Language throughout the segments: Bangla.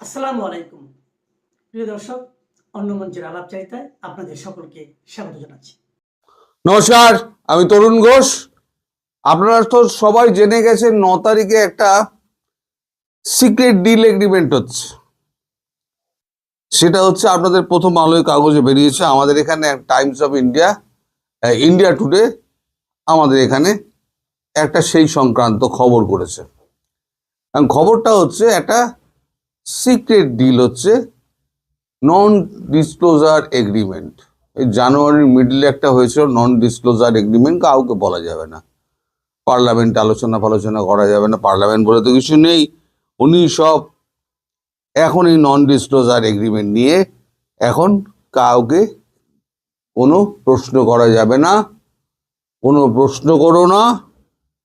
আসসালামু আলাইকুম প্রিয় দর্শক, অন্য মঞ্চের আলাপচারিতায় আপনাদের সকলকে স্বাগত জানাচ্ছি। নমস্কার, আমি তরুণ ঘোষ। আপনারা তো সবাই জেনে গেছেন 9 তারিখে একটা সিক্রেট ডিল এগ্রিমেন্ট হচ্ছে। সেটা হচ্ছে আপনাদের প্রথম আলোয় কাগজে বেরিয়েছে। আমাদের এখানে Times of India, India today আমাদের এখানে একটা সেই সংক্রান্ত খবর করেছে। খবরটা হচ্ছে একটা সিক্রেট ডিল হচ্ছে, নন ডিসক্লোজার এগ্রিমেন্ট। এই জানুয়ারির মিডলে একটা হয়েছিল নন ডিসক্লোজার এগ্রিমেন্ট, কাউকে বলা যাবে না, পার্লামেন্ট আলোচনা করা যাবে না, পার্লামেন্ট বলে তো কিছু নেই। উনি সব এখন এই নন ডিসক্লোজার এগ্রিমেন্ট নিয়ে এখন কাউকে কোনো প্রশ্ন করা যাবে না, কোনো প্রশ্ন করো না,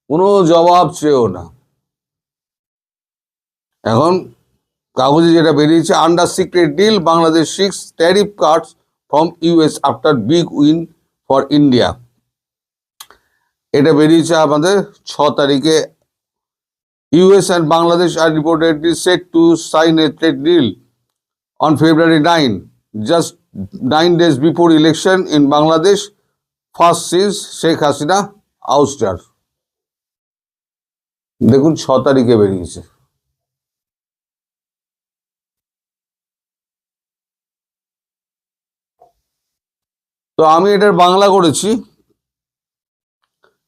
কোনো জবাব চেয়েও না। এখন কাগজে যেটা বেরিয়েছে, আন্ডার সিক্রেট ডিল বাংলাদেশ সিক্স tariff cuts from US after big win for India. এটা বেরিয়েছে আমাদের 6 তারিখে। US and Bangladesh are reportedly set to sign a trade deal on February 9, just 9 days before election in Bangladesh, first since Sheikh Hasina ouster. দেখুন 6 তারিখে বেরিয়েছে। তো আমি এটার বাংলা করেছি।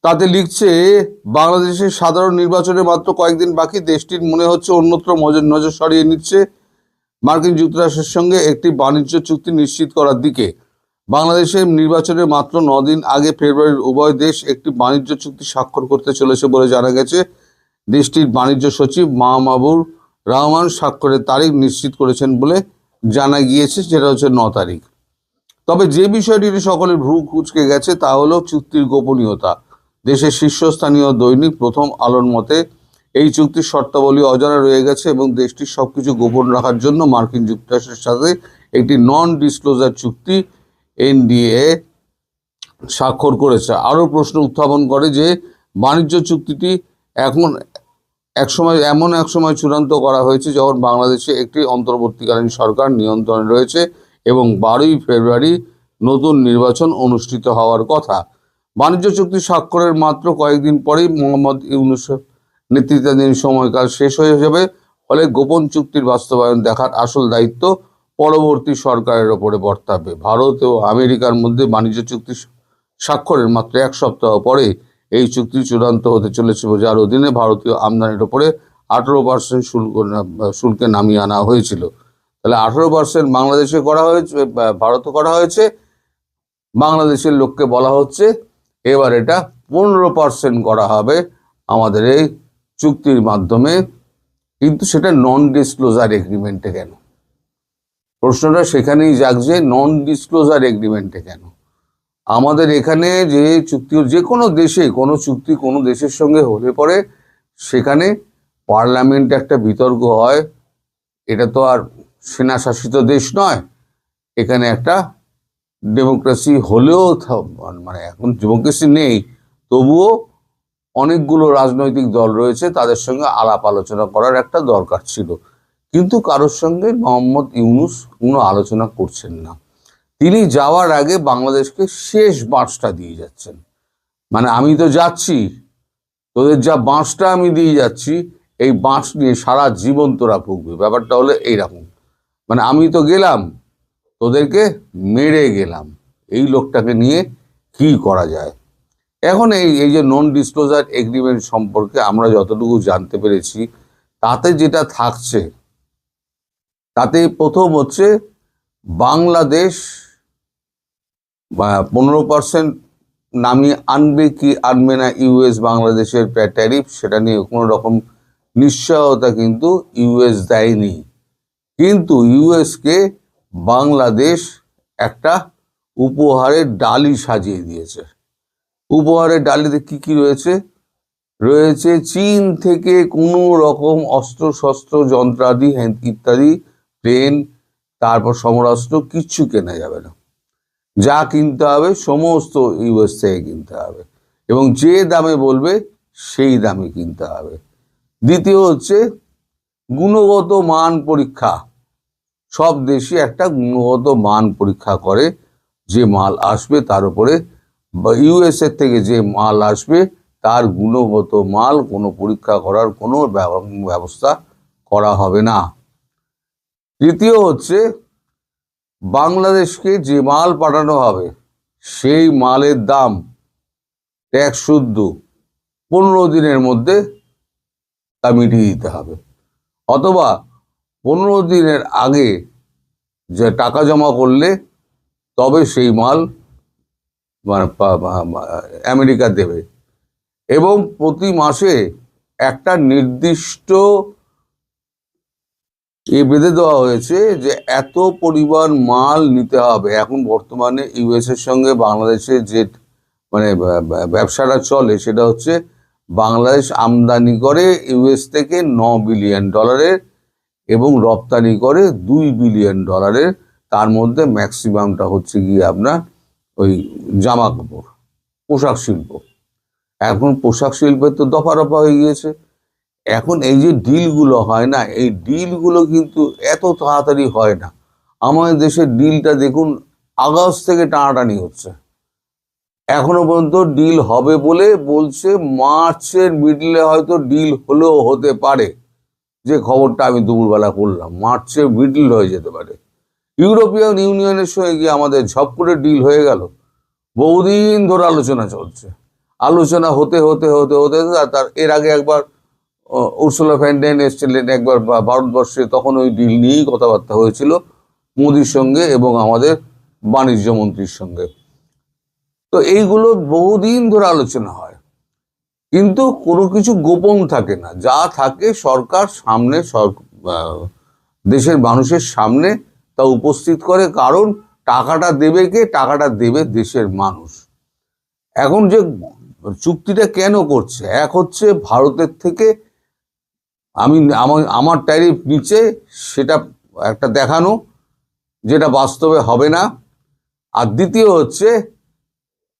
তাতে লিখছে, বাংলাদেশের সাধারণ নির্বাচনে মাত্র কয়েকদিন বাকি, দেশটির মনে হচ্ছে অন্যত্র নজর সরিয়ে নিচ্ছে মার্কিন যুক্তরাষ্ট্রের সঙ্গে একটি বাণিজ্য চুক্তি নিশ্চিত করার দিকে। বাংলাদেশের নির্বাচনে মাত্র 9 দিন আগে ফেব্রুয়ারির উভয় দেশ একটি বাণিজ্য চুক্তি স্বাক্ষর করতে চলেছে বলে জানা গেছে। দেশটির বাণিজ্য সচিব মাহবুবুর রহমান স্বাক্ষরের তারিখ নিশ্চিত করেছেন বলে জানা গিয়েছে, যেটা হচ্ছে 9 তারিখ। তবে যে বিষয়টি সকলের ভ্রু কুঁচকে গেছে তা হলো চুক্তির গোপনীয়তা। দেশের শীর্ষস্থানীয় দৈনিক প্রথম আলোর মতে এই চুক্তির শর্তাবলী অজানা রয়ে গেছে এবং দেশটির সবকিছু গোপন রাখার জন্য মার্কিন যুক্তরাষ্ট্রের সাথে একটি নন ডিসক্লোজার চুক্তি NDA স্বাক্ষর করেছে। আরও প্রশ্ন উত্থাপন করে যে বাণিজ্য চুক্তিটি এমন এক সময় চূড়ান্ত করা হয়েছে যখন বাংলাদেশে একটি অন্তর্বর্তীকালীন সরকার নিয়ন্ত্রণে রয়েছে এবং 12ই ফেব্রুয়ারি নতুন নির্বাচন অনুষ্ঠিত হওয়ার কথা। বাণিজ্য চুক্তি স্বাক্ষরের মাত্র কয়েকদিন পরেই মোহাম্মদ ইউনূসের নেতৃত্বাধীন সময়কাল শেষ হয়ে যাবে। ফলে গোপন চুক্তির বাস্তবায়ন দেখার আসল দায়িত্ব পরবর্তী সরকারের ওপরে বর্তাবে। ভারত ও আমেরিকার মধ্যে বাণিজ্য চুক্তি স্বাক্ষরের মাত্র 1 সপ্তাহ পরে এই চুক্তি চূড়ান্ত হতে চলেছে, যার অধীনে ভারতীয় আমদানির ওপরে 18% শুল্কে নামিয়ে আনা হয়েছিল। তাহলে 18% বাংলাদেশে করা হয়েছে, ভারতে করা হয়েছে। বাংলাদেশের লোককে বলা হচ্ছে এবার এটা 15% করা হবে আমাদের এই চুক্তির মাধ্যমে। কিন্তু সেটা নন ডিসক্লোজার এগ্রিমেন্টে কেন? প্রশ্নটা সেখানেই জাগছে, নন ডিসক্লোজার এগ্রিমেন্টে কেন? আমাদের এখানে যে চুক্তি, যে কোনো দেশে কোনো চুক্তি কোনো দেশের সঙ্গে হলে পরে সেখানে পার্লামেন্টে একটা বিতর্ক হয়। এটা তো আর সেনা শাসিত দেশ নয়, এখানে একটা ডেমোক্রেসি হলেও, মানে এখন ডেমোক্রেসি নেই, তবুও অনেকগুলো রাজনৈতিক দল রয়েছে, তাদের সঙ্গে আলাপ আলোচনা করার একটা দরকার ছিল। কিন্তু কারোর সঙ্গে মোহাম্মদ ইউনূস কোনো আলোচনা করছেন না। তিনি যাওয়ার আগে বাংলাদেশকে শেষ বাঁশটা দিয়ে যাচ্ছেন। মানে আমি তো যাচ্ছি, তোদের যা বাঁশটা আমি দিয়ে যাচ্ছি, এই বাঁশ নিয়ে সারা জীবন তোরা ভুগবে। ব্যাপারটা হলো এইরকম, মানে আমি তো গেলাম, তোদেরকে মেরে গেলাম। এই লোকটাকে নিয়ে কি করা যায়? এখন এই যে নন ডিসক্লোজার এগ্রিমেন্ট সম্পর্কে আমরা যতটুকু জানতে পেরেছি, তাতে যেটা থাকছে, তাতে প্রথম হচ্ছে বাংলাদেশ 15% নামিয়ে আনবে কি আনবে না US বাংলাদেশের ট্যারিফ, সেটা নিয়ে কোনো রকম নিশ্চয়তা কিন্তু US দেয়নি। কিন্তু US-কে বাংলাদেশ একটা উপহারের ডালি সাজিয়ে দিয়েছে। উপহারের ডালিতে কি কি রয়েছে? রয়েছে চীন থেকে কোনো রকম অস্ত্রশস্ত্র, যন্ত্রাদি ইত্যাদি, প্লেন, তারপর সমরাস্ত্র কিচ্ছু কেনা যাবে না। যা কিনতে হবে সমস্ত US থেকে কিনতে হবে এবং যে দামে বলবে সেই দামে কিনতে হবে। দ্বিতীয় হচ্ছে গুণগত মান পরীক্ষা, সব দেশই একটা গুণগত মান পরীক্ষা করে, যে মাল আসবে তার উপরে, বা ইউএসএ থেকে যে মাল আসবে তার গুণগত মাল কোনো পরীক্ষা করার কোনো ব্যবস্থা করা হবে না। তৃতীয় হচ্ছে, বাংলাদেশকে যে মাল পাঠানো হবে সেই মালের দাম ট্যাক্স শুদ্ধ 15 দিনের মধ্যে তা মিটিয়ে দিতে হবে, অথবা 15 দিনের আগে যে টাকা জমা করলে তবে সেই মাল মানে আমেরিকা দেবে। এবং প্রতি মাসে একটা নির্দিষ্ট বেঁধে দেওয়া হয়েছে যে এত পরিমাণ মাল নিতে হবে। এখন বর্তমানে ইউএস এর সঙ্গে বাংলাদেশের যে মানে ব্যবসাটা চলে সেটা হচ্ছে, বাংলাদেশ আমদানি করে ইউএস থেকে $9 বিলিয়ন এবং রপ্তানি করে $2 বিলিয়ন। তার মধ্যে ম্যাক্সিমামটা হচ্ছে গিয়ে আপনার ওই জামা কাপড়, পোশাক শিল্প। এখন পোশাক শিল্পের তো দফা রফা হয়ে গিয়েছে। এখন এই যে ডিলগুলো হয় না, এই ডিলগুলো কিন্তু এত তাড়াতাড়ি হয় না। আমাদের দেশের ডিলটা দেখুন, আগস্ট থেকে টানাটানি হচ্ছে, এখনো পর্যন্ত ডিল হবে বলে বলছে। মার্চের মিডলে হয়তো ডিল হলেও হতে পারে, যে খবরটা আমি দুপুরবেলা করলাম, মার্চের মিডল হয়ে যেতে পারে। ইউরোপিয়ান ইউনিয়নের সঙ্গে গিয়ে আমাদের ঝপ করে ডিল হয়ে গেল। বহুদিন ধরে আলোচনা চলছে, আলোচনা হতে হতে হতে হতে তার এর আগে একবার উর্সুলা ফ্যান ডার লেয়েন এসেছিলেন একবার ভারতবর্ষে, তখন ওই ডিল নিয়েই কথাবার্তা হয়েছিল মোদির সঙ্গে এবং আমাদের বাণিজ্য মন্ত্রীর সঙ্গে। তো এইগুলো বহুদিন ধরে আলোচনা হয়, কিন্তু কোনো কিছু গোপন থাকে না, যা থাকে সরকার সামনে দেশের মানুষের সামনে তা উপস্থিত করে। কারণ টাকাটা দেবে কে? টাকাটা দেবে দেশের মানুষ। এখন যে চুক্তিটা কেন করছে, এক হচ্ছে ভারতের থেকে আমার ট্যারিফ নিচে, সেটা একটা দেখানো, যেটা বাস্তবে হবে না। আর দ্বিতীয় হচ্ছে,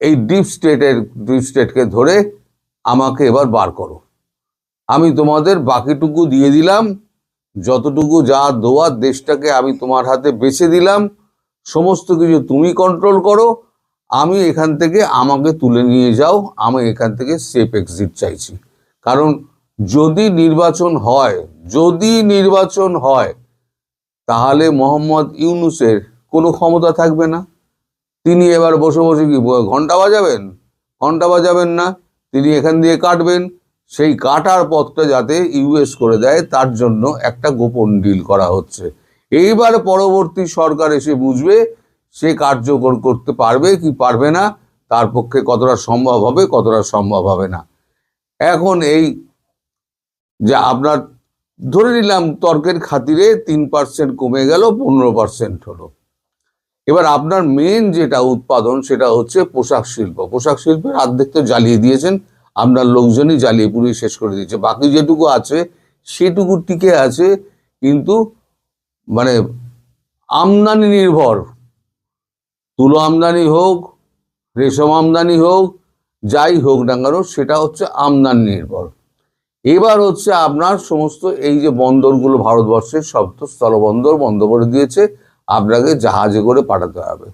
এই ডিপ স্টেটকে ধরে আমাকে এবার বার করো, আমি তোমাদের বাকিটুকু দিয়ে দিলাম, যতটুকু যা দেওয়ার দেশটাকে আমি তোমার হাতে বেছে দিলাম, সমস্ত কিছু তুমি কন্ট্রোল করো, আমি এখান থেকে আমাকে তুলে নিয়ে যাও, আমি এখান থেকে সেফ এক্সিট চাইছি। কারণ যদি নির্বাচন হয় তাহলে মোহাম্মদ ইউনূসের কোনো ক্ষমতা থাকবে না। তিনি এবার বসে বসে কি ঘন্টা বাজাবেন না, তিনি এখান দিয়ে কাটবেন। সেই কাটার পথটা যাতে ইউএস করে দেয় তার জন্য একটা গোপন ডিল করা হচ্ছে। এইবার পরবর্তী সরকার এসে বুঝবে সে কার্যকর করতে পারবে কি পারবে না, তার পক্ষে কতটা সম্ভব হবে কতটা সম্ভব হবে না। এখন এই যে আপনার ধরে নিলাম তর্কের খাতিরে 3% কমে গেল, 15% হলো। এবার আপনার মেন যেটা উৎপাদন সেটা হচ্ছে পোশাক শিল্প। পোশাক শিল্পের অর্ধেক তো জ্বালিয়ে দিয়েছেন, আপনার লোকজনই জ্বালিয়ে পুড়িয়ে শেষ করে দিয়েছে। বাকি যেটুকু আছে সেটুকু টিকে আছে, কিন্তু মানে আমদানি নির্ভর, তুলো আমদানি হোক, রেশম আমদানি হোক, যাই হোক না কেন সেটা হচ্ছে আমদানি নির্ভর। এবার হচ্ছে আপনার সমস্ত এই যে বন্দরগুলো ভারতবর্ষের সব তো স্থলবন্দর বন্ধ করে দিয়েছে, আপনাকে জাহাজে করে পাঠাতে হবে।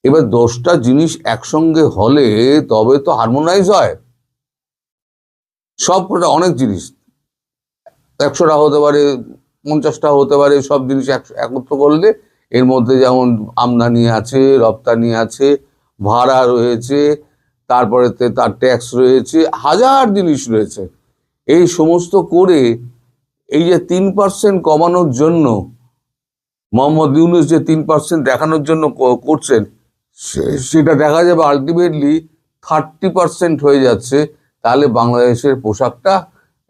এবার 10টা জিনিস একসঙ্গে হলে তবে তো হারমোনাইজ হয়। সব অনেক জিনিস 100টা হতে পারে, 50টা হতে পারে, সব জিনিস একত্র করলে এর মধ্যে যেমন আমদানি আছে, রপ্তানি আছে, ভাড়া রয়েছে, তারপরে তার ট্যাক্স রয়েছে, হাজার জিনিস রয়েছে। এই সমস্ত করে এই যে 3% কমানোর জন্য মোহাম্মদ ইউনূস যে 3% দেখানোর জন্য করছেন, সেটা দেখা যাবে আলটিমেটলি 30% হয়ে যাচ্ছে। তাহলে বাংলাদেশের পোশাকটা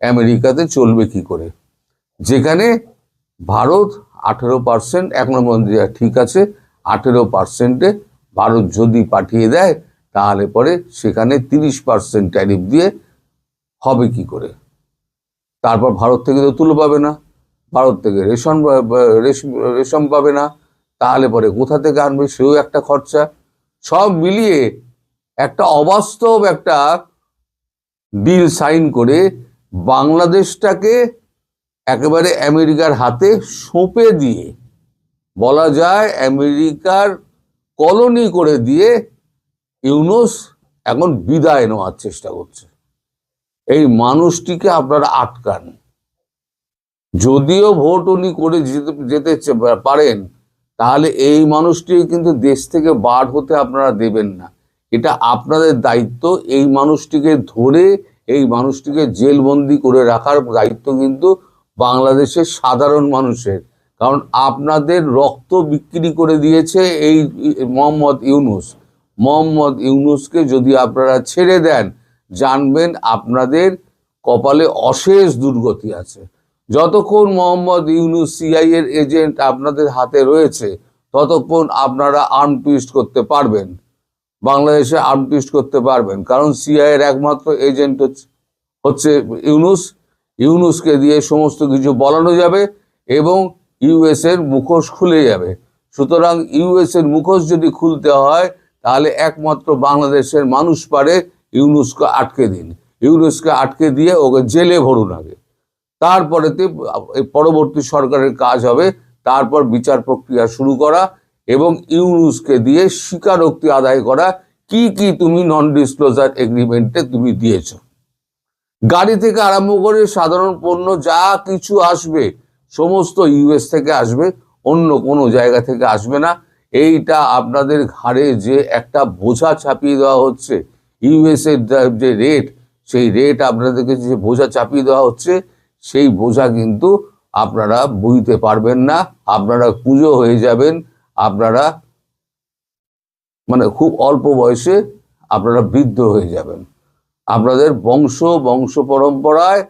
আমেরিকাতে চলবে কি করে? যেখানে ভারত 18% এখনো পর্যন্ত ঠিক আছে, 18%-এ ভারত যদি পাঠিয়ে দেয় তাহলে পরে সেখানে 30% ট্যারিফ দিয়ে হবে কি করে? তারপর ভারত থেকে তো তুলো পাবে না, ভারত থেকে রেশম পাবে না, তাহলে পরে কোথা থেকে আনবে? সেও একটা খরচা। সব মিলিয়ে একটা অবাস্তব একটা ডিল সাইন করে বাংলাদেশটাকে একেবারে আমেরিকার হাতে সঁপে দিয়ে, বলা যায় আমেরিকার কলোনি করে দিয়ে ইউনূস এখন বিদায় নেওয়ার চেষ্টা করছে। এই মানুষটিকে আপনারা আটকান। যদিও ভোট উনি করে যেতে পারেন, তাহলে এই মানুষটি কিন্তু দেশ থেকে বার হতে আপনারা দেবেন না। এটা আপনাদের দায়িত্ব। এই মানুষটিকে ধরে এই মানুষটিকে জেলবন্দি করে রাখার দায়িত্ব কিন্তু বাংলাদেশের সাধারণ মানুষের। কারণ আপনাদের রক্ত বিক্রি করে দিয়েছে এই মোহাম্মদ ইউনূস। মোহাম্মদ ইউনূসকে যদি আপনারা ছেড়ে দেন, জানবেন আপনাদের কপালে অশেষ দুর্গতি আছে। যতক্ষণ মোহাম্মদ ইউনূস সিআই এর এজেন্ট আপনাদের হাতে রয়েছে, ততক্ষণ আপনারা আর্ম টুইস্ট করতে পারবেন, বাংলাদেশে আর্ম টুইস্ট করতে পারবেন। কারণ সিআই এর একমাত্র এজেন্ট হচ্ছে ইউনূস। ইউনূসকে দিয়ে সমস্ত কিছু বলানো যাবে এবং ইউএস এর মুখোশ খুলে যাবে। সুতরাং ইউএস এর মুখোশ যদি খুলতে হয়, তাহলে একমাত্র বাংলাদেশের মানুষ পারে। ইউনূসকে আটকে দিন, ইউনূসকে আটকে দিয়ে ওকে জেলে ভরুন আগে। তারপরেতে পরবর্তী সরকারের কাজ হবে তারপর বিচার প্রক্রিয়া শুরু করা এবং ইউনূসকে দিয়ে স্বীকারোক্তি আদায় করা কি কি তুমি নন ডিসক্লোজার এগ্রিমেন্টে তুমি দিয়েছ। গাড়ি থেকে আরম্ভ করে সাধারণ পণ্য যা কিছু আসবে সমস্ত ইউএস থেকে আসবে, অন্য কোনো জায়গা থেকে আসবে না। এইটা আপনাদের ঘাড়ে যে একটা বোঝা চাপিয়ে দেওয়া হচ্ছে, ইউএস এর যে রেট, সেই রেট আপনাদেরকে যে বোঝা চাপিয়ে দেওয়া হচ্ছে, সেই বোঝা কিন্তু আপনারা বইতে পারবেন না। আপনারা পুজো হয়ে যাবেন। আপনারা খুব অল্প বয়সে আপনারা বৃদ্ধ হয়ে যাবেন। আপনাদের বংশ পরম্পরায়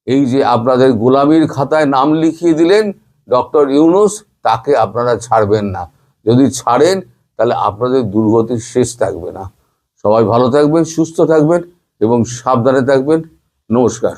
এই যে আপনাদের গোলামির খাতায় নাম লিখিয়ে দিলেন ডক্টর ইউনূস, তাকে আপনারা ছাড়বেন না। যদি ছাড়েন, তাহলে আপনাদের দুর্গতির শেষ থাকবে না। সবাই ভালো থাকবেন, সুস্থ থাকবেন এবং সাবধানে থাকবেন। নমস্কার।